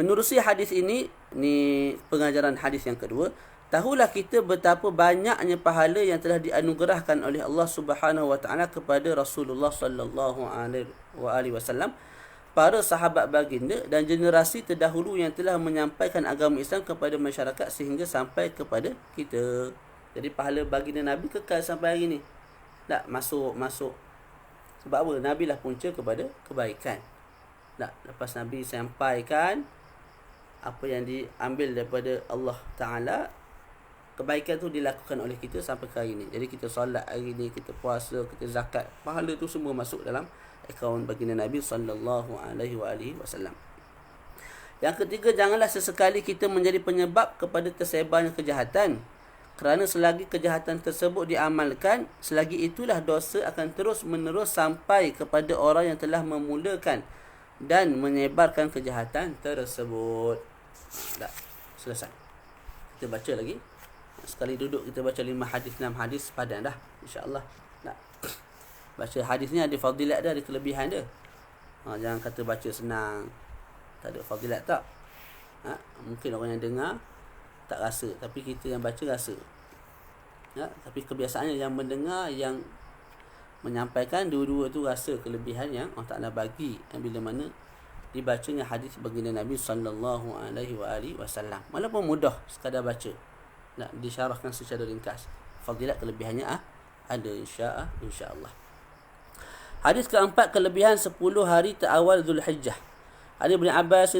Menerusi hadis ini, ni pengajaran hadis yang kedua. Tahulah kita betapa banyaknya pahala yang telah dianugerahkan oleh Allah Subhanahu wa taala kepada Rasulullah sallallahu alaihi wasallam, para sahabat baginda dan generasi terdahulu yang telah menyampaikan agama Islam kepada masyarakat sehingga sampai kepada kita. Jadi pahala baginda Nabi kekal sampai hari ni. Tak masuk. Sebab apa? Nabi lah punca kepada kebaikan. Tak, lepas Nabi sampaikan apa yang diambil daripada Allah Ta'ala, kebaikan tu dilakukan oleh kita sampai ke hari ni. Jadi kita solat hari ni, kita puasa, kita zakat, pahala tu semua masuk dalam akaun baginda Nabi sallallahu alaihi wasallam. Yang ketiga, janganlah sesekali kita menjadi penyebab kepada tersebarnya kejahatan. Kerana selagi kejahatan tersebut diamalkan, selagi itulah dosa akan terus menerus sampai kepada orang yang telah memulakan dan menyebarkan kejahatan tersebut. Dah, selesai. Kita baca lagi. Sekali duduk kita baca 5 hadis, 6 hadis padan dah, insya-Allah. Dah. Baca hadis ni ada fadilat dia, ada kelebihan dia. Jangan kata baca senang, tak ada fadilat tak. Mungkin orang yang dengar tak rasa, tapi kita yang baca rasa. Tapi kebiasaannya yang mendengar, yang menyampaikan, dua-dua tu rasa kelebihan yang Allah Ta'ala bagi bila mana dibacanya hadis baginda Nabi sallallahu alaihi wasallam. Walaupun mudah sekadar baca, disyarahkan secara ringkas, fadilat kelebihannya ada insya-Allah. Hadis keempat, kelebihan 10 hari terawal Zulhijjah. Ali bin Abbas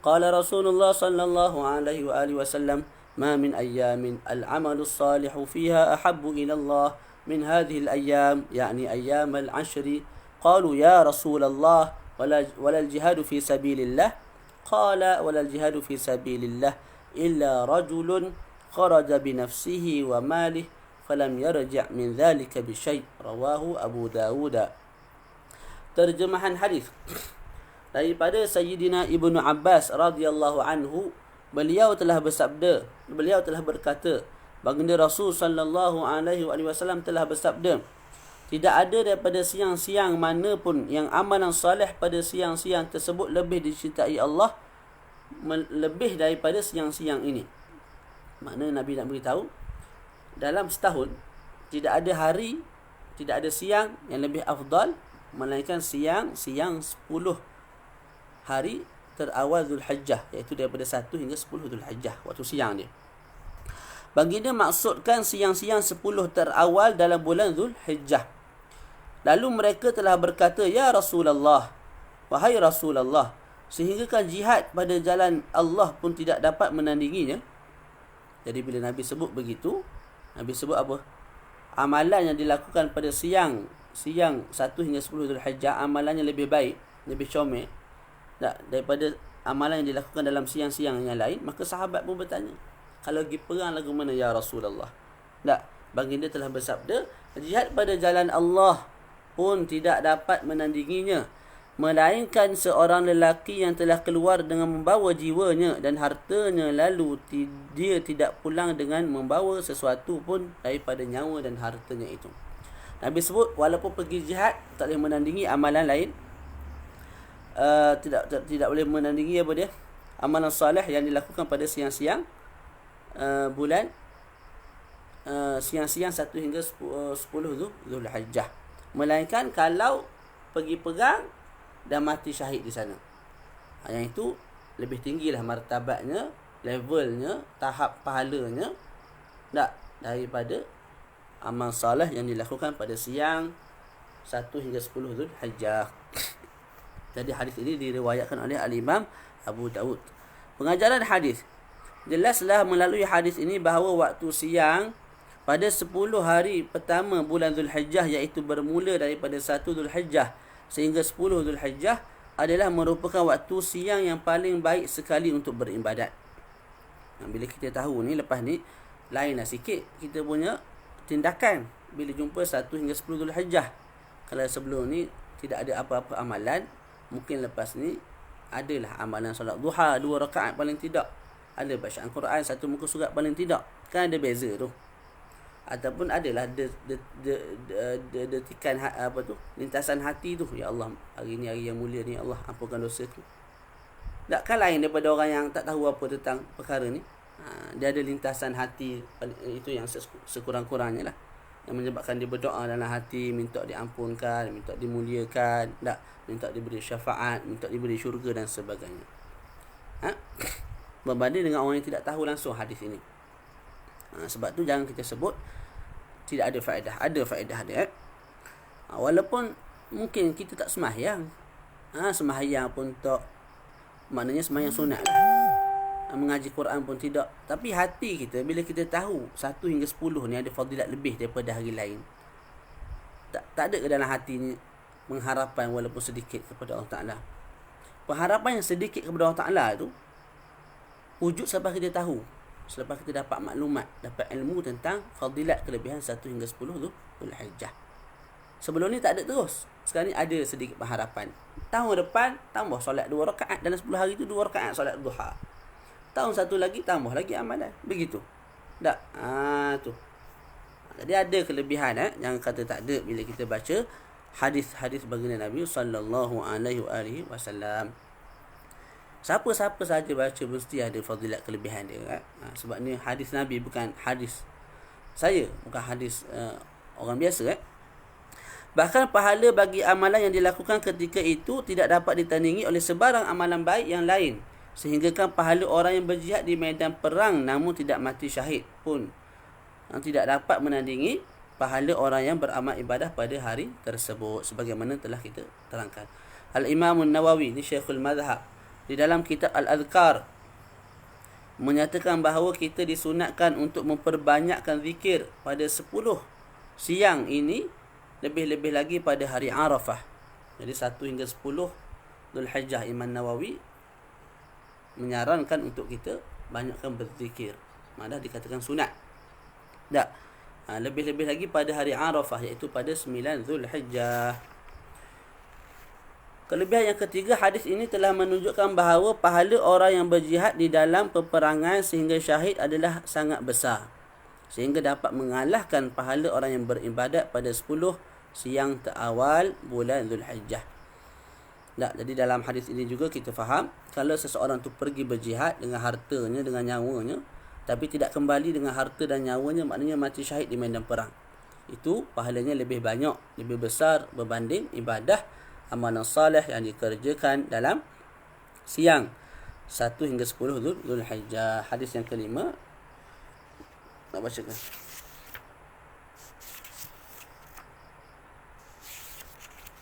qala Rasulullah sallallahu alaihi wasallam, ma min ayyamin al-'amalu as-salihu fiha ahabbu ila Allah min hadhihi al-ayyam, yani ayyam al-'ashr. Qalu ya Rasulullah wala al-jihad fi sabilillah. Qala wala al-jihad fi sabilillah illa rajulun kharaja bi nafsihi wa malihi falam yarji' min dhalika bi syai'. Rawahu Abu Dawud. Terjemahan hadis daripada Sayyidina Ibnu Abbas radhiyallahu anhu, beliau telah berkata, baginda Rasul sallallahu alaihi wasallam telah bersabda, tidak ada daripada siang-siang mana pun yang amalan soleh pada siang-siang tersebut lebih dicintai Allah lebih daripada siang-siang ini. Maknanya Nabi nak beritahu, dalam setahun tidak ada hari, tidak ada siang yang lebih afdal melainkan siang 10 hari terawal Zulhijjah, iaitu daripada 1 hingga 10 Zulhijjah, waktu siang dia. Baginda maksudkan siang-siang 10 terawal dalam bulan Zulhijjah. Lalu mereka telah berkata, ya Rasulullah, wahai Rasulullah, sehinggakan jihad pada jalan Allah pun tidak dapat menandinginya. Jadi bila Nabi sebut begitu, Nabi sebut apa? Amalan yang dilakukan pada siang 1 hingga 10 Zulhijjah, amalannya lebih baik, lebih comel daripada amalan yang dilakukan dalam siang-siang yang lain. Maka sahabat pun bertanya, kalau pergi perang lagu mana ya Rasulullah? Baginda telah bersabda, jihad pada jalan Allah pun tidak dapat menandinginya, melainkan seorang lelaki yang telah keluar dengan membawa jiwanya dan hartanya, lalu dia tidak pulang dengan membawa sesuatu pun daripada nyawa dan hartanya itu. Nabi sebut walaupun pergi jihad tak boleh menandingi amalan lain, tidak boleh menandingi apa dia, amalan soleh yang dilakukan pada siang-siang bulan siang-siang 1 hingga 10 Zulhijjah, melainkan kalau pergi perang dan mati syahid di sana. Yang itu lebih tinggilah martabatnya, levelnya, tahap pahalanya daripada amal soleh yang dilakukan pada siang 1 hingga 10 Zulhijjah. Jadi hadis ini diriwayatkan oleh Al-Imam Abu Dawud. Pengajaran hadis, jelaslah melalui hadis ini bahawa waktu siang pada 10 hari pertama bulan Zulhijjah, iaitu bermula daripada 1 Zulhijjah sehingga 10 Zulhijjah, adalah merupakan waktu siang yang paling baik sekali untuk beribadat. Bila kita tahu ni, lepas ni lainlah sikit kita punya tindakan bila jumpa 1 hingga 10 Zulhijjah. Kalau sebelum ni tidak ada apa-apa amalan, mungkin lepas ni adalah amalan solat duha 2 rakaat paling tidak, ada bacaan Quran 1 muka surat paling tidak, kan ada beza tu. Ataupun adalah detikan lintasan hati tu, ya Allah, hari ni hari yang mulia ni, ya Allah ampunkan dosaku. Tak kan lain daripada orang yang tak tahu apa tentang perkara ni. Dia ada lintasan hati, itu yang sekurang-kurangnya lah, yang menyebabkan dia berdoa dalam hati, minta diampunkan, minta dimuliakan, tak, minta diberi syafaat, minta diberi syurga dan sebagainya. Berbanding dengan orang yang tidak tahu langsung hadis ini. Sebab tu jangan kita sebut tidak ada faedah. Ada faedah dia. Walaupun mungkin kita tak sembahyang. Sembahyang pun tak, maknanya sembahyang sunat lah. Mengaji Quran pun tidak. Tapi hati kita, bila kita tahu 1 hingga 10 ni ada fadilat lebih daripada hari lain, tak ada ke dalam hati ni pengharapan walaupun sedikit kepada Allah Ta'ala. Pengharapan yang sedikit kepada Allah Ta'ala tu wujud sebab kita tahu, selepas kita dapat maklumat, dapat ilmu tentang fadilat kelebihan 1 hingga 10 tu Dzulhijjah. Sebelum ni tak ada terus. Sekarang ni ada sedikit pengharapan. Tahun depan tambah solat 2 rakaat, dalam 10 hari tu 2 rakaat solat duha. Tahun satu lagi tambah lagi amalan. Begitu. Tak? Tu. Jadi ada kelebihan. Jangan kata tak ada bila kita baca hadis-hadis baginda Nabi sallallahu alaihi wasallam. Siapa-siapa saja baca mesti ada fadilat kelebihan dia. Sebab ni hadis Nabi, bukan hadis saya, bukan hadis orang biasa. Bahkan pahala bagi amalan yang dilakukan ketika itu tidak dapat ditandingi oleh sebarang amalan baik yang lain, sehinggakan pahala orang yang berjihad di medan perang namun tidak mati syahid pun tidak dapat menandingi pahala orang yang beramal ibadah pada hari tersebut, sebagaimana telah kita terangkan. Al-Imam An-Nawawi ni Syekhul Madhab, di dalam kitab Al-Adhkar menyatakan bahawa kita disunatkan untuk memperbanyakkan zikir pada 10 siang ini, lebih-lebih lagi pada hari Arafah. Jadi 1 hingga 10 Dzulhijjah, Imam Nawawi menyarankan untuk kita banyakkan berzikir. Malah dikatakan sunat. Tak. Lebih-lebih lagi pada hari Arafah, iaitu pada 9 Dzulhijjah. Kelebihan yang ketiga, hadis ini telah menunjukkan bahawa pahala orang yang berjihad di dalam peperangan sehingga syahid adalah sangat besar, sehingga dapat mengalahkan pahala orang yang beribadat pada 10 siang terawal bulan Dzulhijjah. Jadi dalam hadis ini juga kita faham, kalau seseorang tu pergi berjihad dengan hartanya, dengan nyawanya, tapi tidak kembali dengan harta dan nyawanya, maknanya mati syahid di medan perang, itu pahalanya lebih banyak, lebih besar berbanding ibadah amalan salih yang dikerjakan dalam siang 1 hingga 10 Dzulhijjah. Hadis yang kelima, nak bacakan.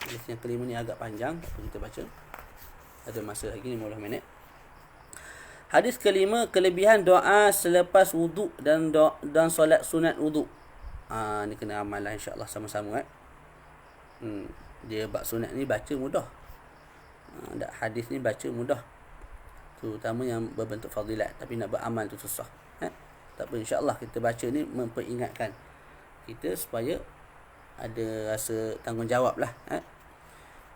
Hadis yang kelima ni agak panjang, kita baca. Ada masa lagi 50 minit. Hadis kelima, kelebihan doa selepas wuduk dan solat sunat wuduk. Ni kena amal lah, insya-Allah sama-sama. Dia bab sunat ni baca mudah. Hadis ni baca mudah, terutama yang berbentuk fadilat, tapi nak beramal tu susah. Tak apa, insya-Allah kita baca ni memperingatkan kita supaya ada rasa tanggungjawab lah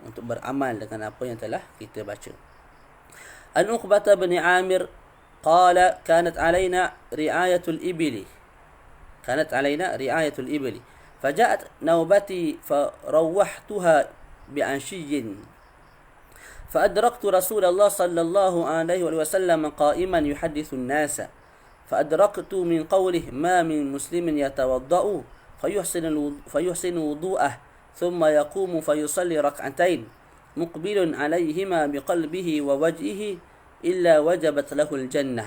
untuk beramal dengan apa yang telah kita baca. An Uqbah bin Amir qala kanat alaina ri'ayatul ibli فجاءت نوبتي فروحتها بعشي فأدركت رسول الله صلى الله عليه وسلم قائما يحدث الناس فأدركت من قوله ما من مسلم يتوضأ فيحسن وضوءه ثم يقوم فيصلي ركعتين مقبل عليهما بقلبه ووجهه إلا وجبت له الجنة.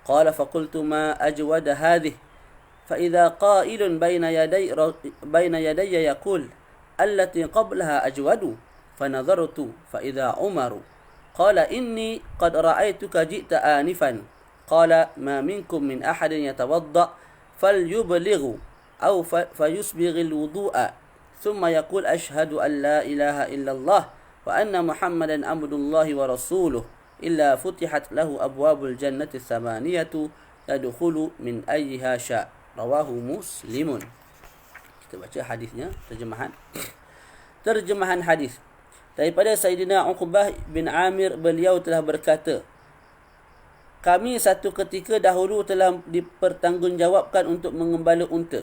قال فقلت ما أجود هذه؟ فإذا قائل بين يدي يقول التي قبلها أجود، فنظرت فإذا عمر قال إني قد رأيتك جئت آنفا. قال ما منكم من أحد يتوضأ فليبلغ أو فيسبغ الوضوء ثم يقول أشهد أن لا إله إلا الله وأن محمدا عبد الله ورسوله إلا فتحت له أبواب الجنة 8 يدخل من أيها شاء. Rawahu Muslimun. Kita baca hadisnya, terjemahan hadis. daripada Sayyidina Uqbah bin Amir, beliau telah berkata, kami satu ketika dahulu telah dipertanggungjawabkan untuk mengembala unta.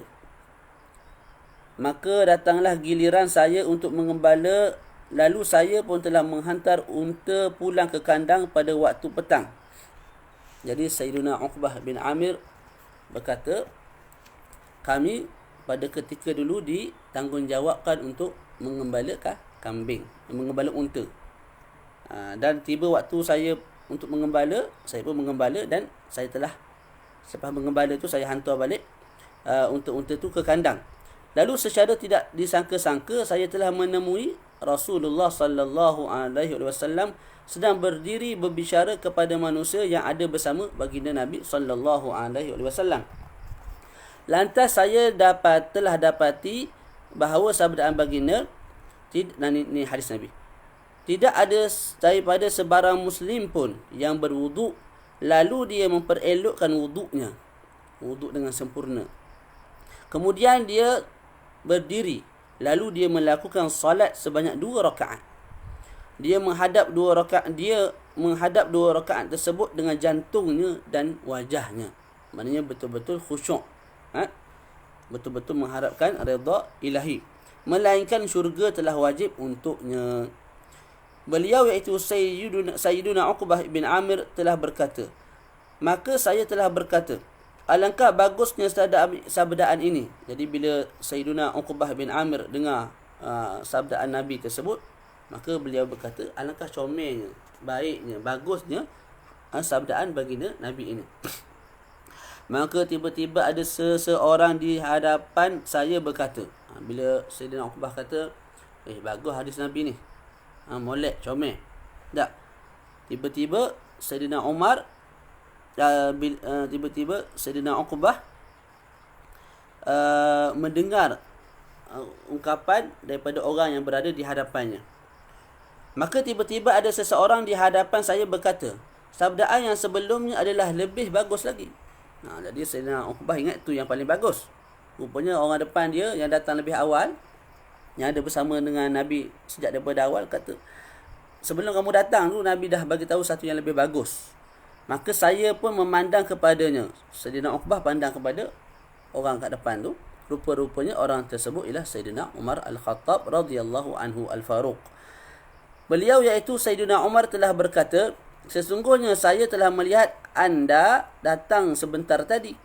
Maka datanglah giliran saya untuk mengembala, lalu saya pun telah menghantar unta pulang ke kandang pada waktu petang. Jadi Sayyidina Uqbah bin Amir berkata, kami pada ketika dulu ditanggungjawabkan untuk mengembala kambing, mengembala unta. Dan tiba waktu saya untuk mengembala, saya pun mengembala, dan saya telah, selepas mengembala tu saya hantar balik unta-unta tu ke kandang. Lalu secara tidak disangka-sangka saya telah menemui Rasulullah sallallahu alaihi wasallam sedang berdiri berbicara kepada manusia yang ada bersama baginda Nabi sallallahu alaihi wasallam. Lantas saya telah dapati bahawa sabdaan baginda, ini hadis Nabi, tidak ada daripada sebarang Muslim pun yang berwuduk lalu dia memperelokkan wuduknya, wuduk dengan sempurna. Kemudian dia berdiri, lalu dia melakukan salat sebanyak 2 rakaat. Dia menghadap 2 rakaat tersebut dengan jantungnya dan wajahnya. Maknanya betul-betul khusyuk. Betul-betul mengharapkan redha ilahi. Melainkan syurga telah wajib untuknya. Beliau iaitu Sayyiduna Uqbah bin Amir telah berkata, maka saya telah berkata, alangkah bagusnya sabdaan ini. Jadi bila Sayyiduna Uqbah bin Amir dengar sabdaan Nabi tersebut, maka beliau berkata, alangkah comelnya, baiknya, bagusnya sabdaan baginda Nabi ini. Maka tiba-tiba ada seseorang di hadapan saya berkata, bila Sayyidina Uqbah kata, bagus hadis Nabi ni, molek, comel. Tak. Tiba-tiba Sayyidina Umar, tiba-tiba Sayyidina Uqbah mendengar ungkapan daripada orang yang berada di hadapannya. Maka tiba-tiba ada seseorang di hadapan saya berkata, sabdaan yang sebelumnya adalah lebih bagus lagi. Jadi Sayyidina Uqbah ingat tu yang paling bagus. Rupanya orang depan dia yang datang lebih awal, yang ada bersama dengan Nabi sejak daripada awal, kata, sebelum kamu datang tu Nabi dah bagi tahu satu yang lebih bagus. Maka saya pun memandang kepadanya. Sayyidina Uqbah pandang kepada orang kat depan tu. Rupa-rupanya orang tersebut ialah Sayyidina Umar Al-Khattab radhiyallahu anhu Al-Faruq. Beliau iaitu Sayyidina Umar telah berkata, sesungguhnya saya telah melihat anda datang sebentar tadi.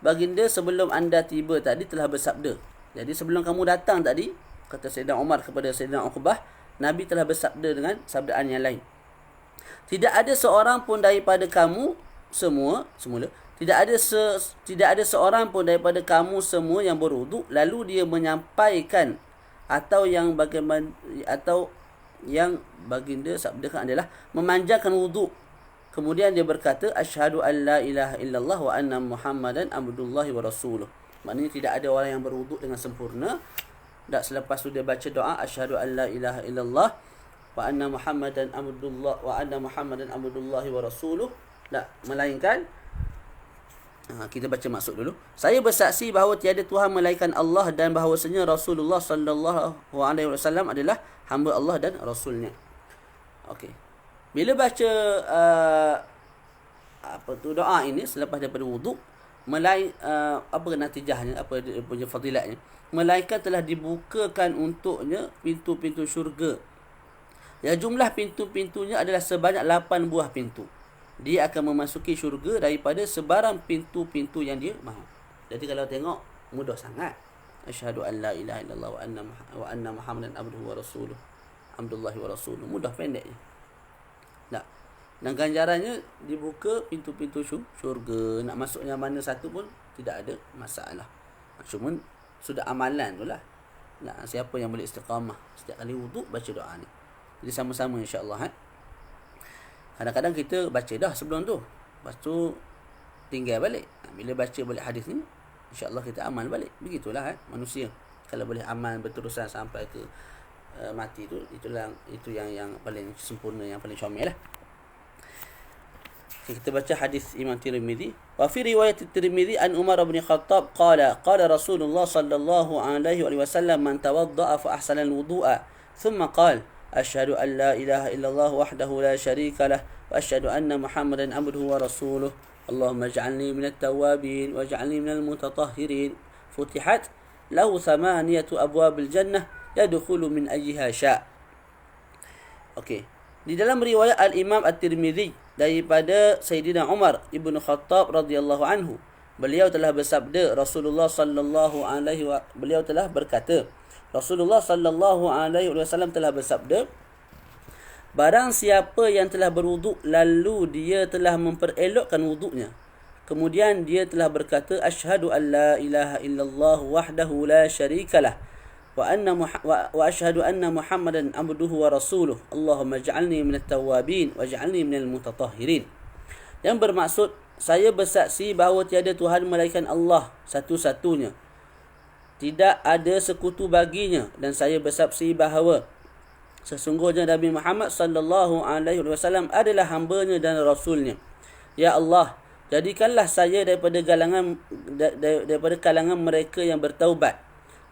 Baginda sebelum anda tiba tadi telah bersabda. Jadi sebelum kamu datang tadi, kata Sayyidina Umar kepada Sayyidina Uqbah, Nabi telah bersabda dengan sabdaan yang lain. Tidak ada seorang pun daripada kamu semula, tidak ada seorang pun daripada kamu semua yang berwuduk lalu dia menyampaikan atau yang baginda sabdakan adalah memanjangkan wuduk. Kemudian dia berkata, asyhadu an la ilaha illallah wa anna Muhammadan abdullahi wa rasuluh. Maknanya tidak ada orang yang berwuduk dengan sempurna. Tak selepas tu dia baca doa asyhadu an la ilaha illallah wa anna Muhammadan abdullahi wa rasuluh. Tak, melainkan kita baca maksud dulu. Saya bersaksi bahawa tiada Tuhan melainkan Allah dan bahawasanya Rasulullah sallallahu alaihi wasallam adalah hamba Allah dan rasulnya. Okey. Bila baca doa ini selepas daripada wuduk, apa natijahnya, apa dia punya fadilatnya? Malaikat telah dibukakan untuknya pintu-pintu syurga. Ya, jumlah pintu-pintunya adalah sebanyak 8 buah pintu. Dia akan memasuki syurga daripada sebarang pintu-pintu yang dia mahu. Jadi kalau tengok mudah sangat. Asyhadu an la ilaha illallah wa anna Muhammadan abduhu wa rasuluh. Abdullahi wa rasuluh. Mudah pendeknya. Tak. Dan ganjarannya dibuka pintu-pintu syurga. Nak masuk yang mana satu pun tidak ada masalah. Cuma sudah amalan tu lah. Nah, siapa yang boleh istiqamah setiap kali wuduk baca doa ni. Jadi sama-sama insya-Allah. Kadang-kadang kita baca dah sebelum tu. Lepas tu tinggal balik. Bila baca balik hadis ni, insya-Allah kita amal balik. Begitulah manusia. Kalau boleh amal berterusan sampai ke mati tu, itu yang paling sempurna, yang paling comel lah. Kita baca hadis Imam Tirmizi. Wa fi riwayat Tirmizi an Umar bin Khattab qala Rasulullah sallallahu alaihi wasallam man tawadda'a fa ahsana al-wudu'a thumma qala Asyhadu an la ilaha illallah wahdahu la syarika lah. Wa asyhadu anna Muhammadan abduhu wa rasuluh. Allahumma ij'alni minat tawwabin waj'alni minal mutatahhirin. Futihat lahu thamaniyatu abwabil jannah yadkhulu min ayyiha sya'. Okey. Di dalam riwayat Al-Imam At-Tirmizi daripada Sayyidina Umar Ibn Khattab radhiyallahu anhu, beliau telah bersabda, beliau telah berkata, Rasulullah sallallahu alaihi wasallam telah bersabda, barang siapa yang telah berwuduk lalu dia telah memperelokkan wuduknya, kemudian dia telah berkata, asyhadu an la ilaha illallah wahdahu la syarikalah wa asyhadu anna Muhammadan abduhu wa rasuluh. Allahumma ij'alni minat tawwabin waj'alni minal mutatahhirin. Yang bermaksud, saya bersaksi bahawa tiada Tuhan melainkan Allah satu-satunya, tidak ada sekutu baginya, dan saya bersaksi bahawa sesungguhnya Nabi Muhammad sallallahu alaihi wasallam adalah hamba-Nya dan rasul-Nya. Ya Allah, jadikanlah saya daripada kalangan mereka yang bertaubat,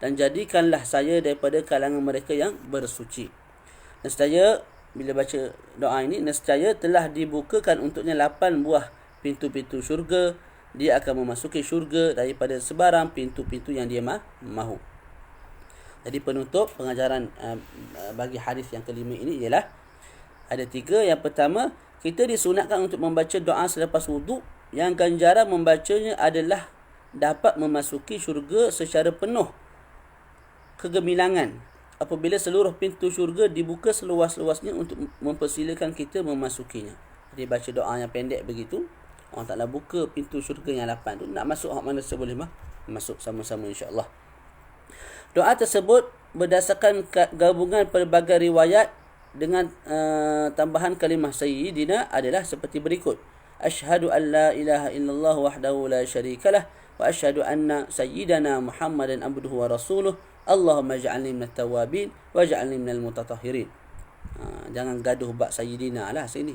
dan jadikanlah saya daripada kalangan mereka yang bersuci. Nescaya bila baca doa ini, nescaya telah dibukakan untuknya 8 buah pintu-pintu syurga. Dia akan memasuki syurga daripada sebarang pintu-pintu yang dia mahu. Jadi penutup pengajaran bagi hadis yang kelima ini ialah ada 3. Yang pertama, kita disunatkan untuk membaca doa selepas wuduk yang ganjaran membacanya adalah dapat memasuki syurga secara penuh kegemilangan apabila seluruh pintu syurga dibuka seluas-luasnya untuk mempersilakan kita memasukinya. Jadi baca doa yang pendek begitu, Allah Ta'ala buka pintu syurga yang 8 tu. Nak masuk hak mana boleh masuk sama-sama insya-Allah. Doa tersebut berdasarkan gabungan pelbagai riwayat dengan tambahan kalimah sayyidina adalah seperti berikut. Asyhadu an la ilaha illallah wahdahu la syarikalah wa asyhadu anna sayyidana Muhammadan abduhu wa rasuluh. Allahumma ij'alni minat tawwabin waj'alni minal mutatahhirin. Jangan gaduh bab sayyidina lah sini.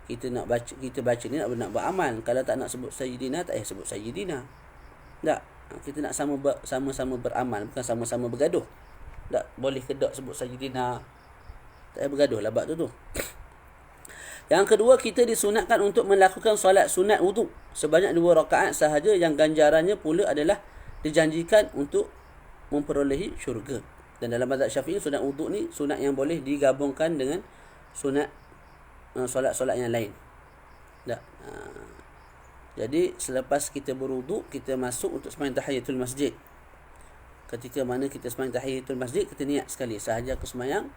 Kita baca ni nak buat amal. Kalau tak nak sebut sayyidina, tak payah sebut sayyidina. Tak. Kita nak sama-sama beramal, bukan sama-sama bergaduh. Tak boleh ke tak sebut sayyidina. Tak payah bergaduh lah bab tu. Yang kedua, kita disunatkan untuk melakukan solat sunat wuduk sebanyak 2 rakaat sahaja, yang ganjarannya pula adalah dijanjikan untuk memperolehi syurga. Dan dalam mazhab Syafi'i, sunat wuduk ni sunat yang boleh digabungkan dengan sunat solat-solat yang lain. Tak. Jadi selepas kita berwuduk, kita masuk untuk sembahyang tahiyatul masjid. Ketika mana kita sembahyang tahiyatul masjid, kita niat sekali sahaja ke sembahyang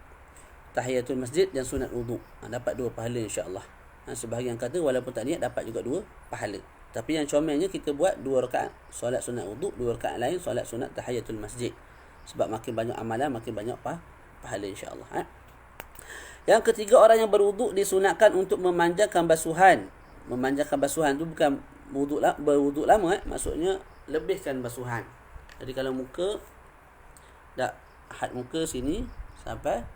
tahiyatul masjid dan sunat wuduk. Dapat 2 pahala insya-Allah. Sebahagian kata walaupun tak niat dapat juga 2 pahala. Tapi yang comelnya kita buat 2 rakaat solat sunat wuduk, 2 rakaat lain solat sunat tahiyatul masjid. Sebab makin banyak amalan, makin banyak pahala insya-Allah. Yang ketiga, orang yang berwuduk disunatkan untuk memanjangkan basuhan. Memanjangkan basuhan tu bukan berwuduk lama, maksudnya lebihkan basuhan. Jadi kalau muka, dak had muka sini sampai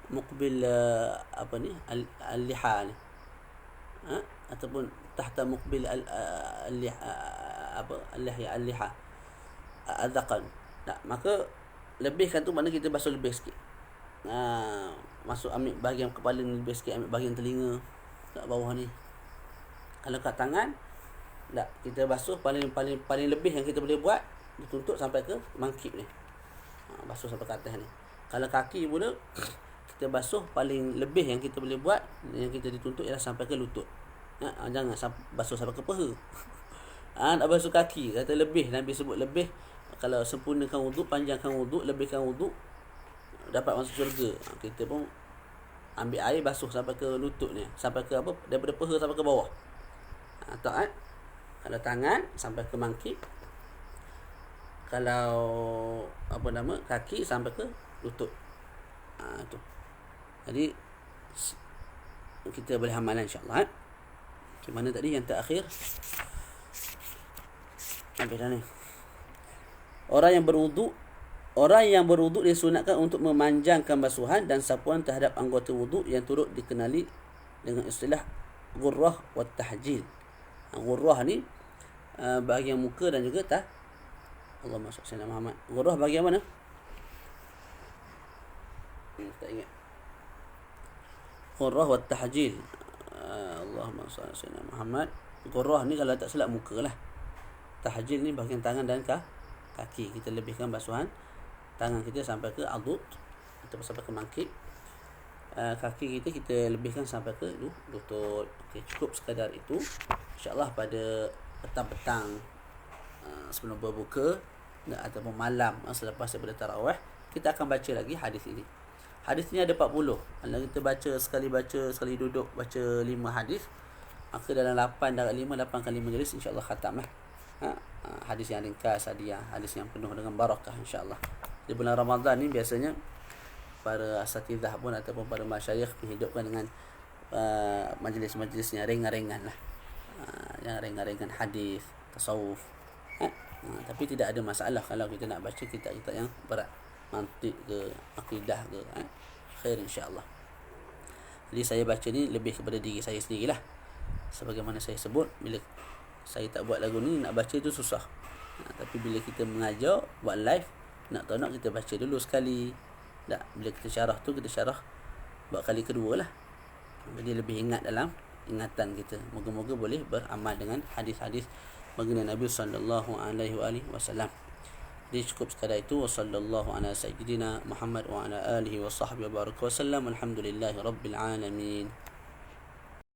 muqbil al-liha ni. Ataupun tahta muqbil al-liha al-dhaqan. Tak, maka lebihkan tu makna kita basuh lebih sikit. Masuk ambil bahagian kepala ni lebih sikit, ambil bahagian telinga kat bawah ni. Kalau kat tangan, tak, kita basuh paling lebih yang kita boleh buat, dituntut sampai ke mangkip ni. Basuh sampai ke atas ni. Kalau kaki pula, kita basuh paling lebih yang kita boleh buat, yang kita dituntut ialah sampai ke lutut. Jangan basuh sampai ke peha. Nak basuh kaki, kata lebih, Nabi sebut lebih. Kalau sempurnakan wuduk, panjangkan wuduk, lebihkan wuduk, dapat masuk syurga. Kita pun ambil air basuh sampai ke lutut ni, sampai ke daripada peha sampai ke bawah. Taat. Kalau tangan sampai ke mangkip. Kalau kaki sampai ke lutut. Tu. Jadi kita boleh amalan insya-Allah. Mana tadi yang terakhir? Sampai dah ni. Orang yang berwuduk disunatkan untuk memanjangkan basuhan dan sapuan terhadap anggota wuduk yang turut dikenali dengan istilah ghurrah wa tahjil. Ghurrah ni bahagian muka dan juga Allahumma salli ala Muhammad. Ghurrah bahagian mana? Tak ingat. Ghurrah wa tahjil. Allahumma salli ala sayyidina Muhammad. Ghurrah ni kalau tak silap muka lah. Tahjil ni bahagian tangan dan kaki. Kita lebihkan basuhan tangan kita sampai ke adud atau sampai ke mangkip. Kaki kita lebihkan sampai ke lutut. Okey, cukup sekadar itu. InsyaAllah pada petang-petang sebelum berbuka ataupun malam selepas daripada tarawih, kita akan baca lagi hadis ini. Hadis ni ada 40. Kalau kita sekali duduk baca 5 hadis, maka dalam 8 darab 5, 8 kali majlis insya-Allah khatam lah. Hadis yang ringkas, hadis yang penuh dengan barakah insya-Allah. Di bulan Ramadan ni biasanya para asatidzah pun ataupun para masyayikh menghidupkan dengan majlis-majlis yang ringan-ringan lah. Yang ringan-ringan hadis, tasawuf. Tapi tidak ada masalah kalau kita nak baca kitab-kitab yang berat, mantik ke, akidah ke, khair insya-Allah. Jadi saya baca ni lebih kepada diri saya sendirilah. Sebagaimana saya sebut, bila saya tak buat lagu ni, nak baca tu susah. Tapi bila kita mengajar, buat live, nak kita baca dulu sekali. Bila kita syarah tu, kita syarah buat kali kedua lah. Jadi lebih ingat dalam ingatan kita. Moga-moga boleh beramal dengan hadis-hadis baginda Nabi sallallahu alaihi wasallam. Jadi cukup sekadar itu. Wassallallahu ala sayyidina Muhammad wa ala alihi wa sahbihi wa baraka wasallam. Alhamdulillahi rabbil alamin.